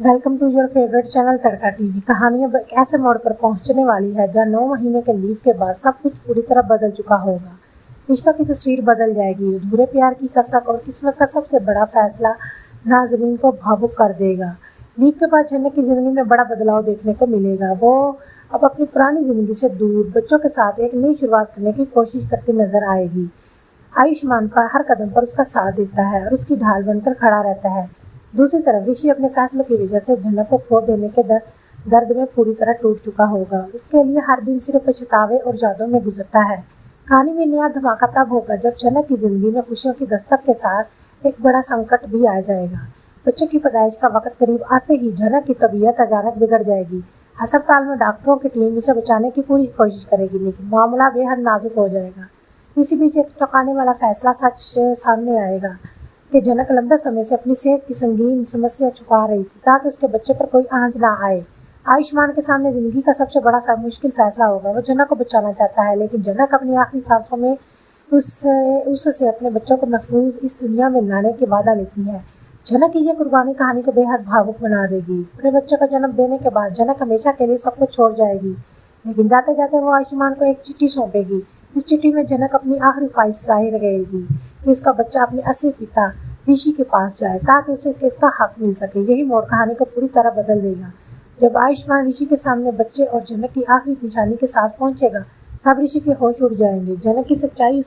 Welcome to your favourite channel Tadka TV. कहानी अब एक ऐसे मोड़ पर पहुंचने वाली है जहां 9 महीने के लीव के बाद सब कुछ पूरी तरह बदल चुका होगा। रिश्तों की तस्वीर बदल जाएगी। अधूरे प्यार की कसक और किस्मत का सबसे बड़ा फैसला नाजरीन को भावुक कर देगा। लीव के बाद जन्नत की जिंदगी में बड़ा बदलाव देखने को मिलेगा। वो अब अपनी पुरानी जिंदगी से दूर बच्चों के साथ एक नई शुरुआत करने की कोशिश करती नजर आएगी। आयुष्मान पर हर कदम पर उसका साथ देता है और उसकी ढाल बनकर खड़ा रहता है। दूसरी तरफ ऋषि अपने फैसलों की वजह से जन्नत को खो देने के दर्द में पूरी तरह टूट चुका होगा। उसके लिए हर दिन सिर्फ पछतावे और यादों में गुजरता है। कहानी में नया धमाका तब होगा जब जन्नत की जिंदगी में खुशियों की दस्तक के साथ एक बड़ा संकट भी आ जाएगा। बच्चे की पैदाइश का वक्त करीब आते ही जन्नत की तबीयत अचानक बिगड़ जाएगी। अस्पताल में डॉक्टरों की टीम उसे बचाने की पूरी कोशिश करेगी, लेकिन मामला बेहद नाजुक हो जाएगा। इसी बीच एक चौंकाने वाला फैसला सच सामने आएगा कि जन्नत लंबे समय से अपनी सेहत की संगीन समस्या छुपा रही थी ताकि उसके बच्चे पर कोई आंच ना आए। आयुष्मान के सामने जिंदगी का सबसे बड़ा मुश्किल फैसला होगा। वो जन्नत को बचाना चाहता है, लेकिन जन्नत अपनी आखिरी सांसों में उससे अपने बच्चों को महफूज इस दुनिया में लाने की वादा लेती है। जन्नत की यह कुर्बानी कहानी को बेहद भावुक बना देगी। अपने बच्चों को जन्म देने के बाद जन्नत हमेशा के लिए सब कुछ छोड़ जाएगी, लेकिन जाते जाते वो आयुष्मान को एक चिट्ठी सौंपेगी। इस चिट्ठी में जन्नत अपनी आखिरी ख्वाहिश जाहिर करेगी कि उसका बच्चा अपने असली पिता ऋषि के पास जाए ताकि उसे इसका हक मिल सके। यही मोड़ कहानी को पूरी तरह बदल देगा। जब आयुष्मान ऋषि के सामने बच्चे और जन्नत की आखिरी निशानी के साथ पहुंचेगा, तब ऋषि के होश उड़ जाएंगे। जन्नत की सच्चाई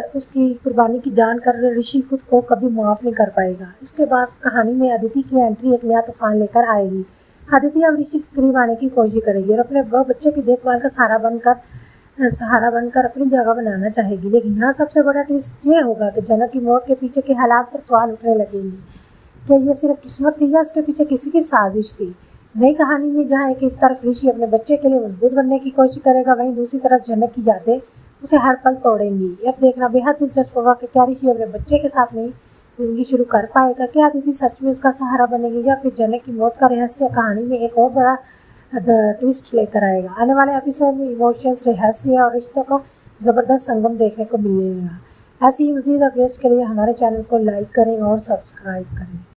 उसकी कुर्बानी की जान कर ऋषि खुद को कभी माफ नहीं कर पाएगा। इसके बाद कहानी में अदिति की एंट्री एक नया तूफान लेकर आएगी। अदिति अब ऋषि के करीब आने की कोशिश करेगी और अपने बच्चे की देखभाल का सहारा बनकर अपनी जगह बनाना चाहेगी। लेकिन यहाँ सबसे बड़ा ट्विस्ट ये होगा कि जन्नत की मौत के पीछे के हालात पर सवाल उठने लगेंगे। क्या ये सिर्फ किस्मत थी या उसके पीछे किसी की साजिश थी? नई कहानी में जहाँ एक तरफ ऋषि अपने बच्चे के लिए मजबूत बनने की कोशिश करेगा, वहीं दूसरी तरफ जन्नत की यादें उसे हर पल तोड़ेंगी। अब देखना बेहद दिलचस्प होगा कि क्या ऋषि अपने बच्चे के साथ नई जिंदगी शुरू कर पाएगा। क्या अदिति सच में उसका सहारा बनेगी या फिर जन्नत की मौत का रहस्य कहानी में एक और बड़ा ट्विस्ट लेकर आएगा। आने वाले एपिसोड में इमोशंस, रहस्य और रिश्तों का ज़बरदस्त संगम देखने को मिलेगा। ऐसी ही मज़ीद अपडेट्स के लिए हमारे चैनल को लाइक करें और सब्सक्राइब करें।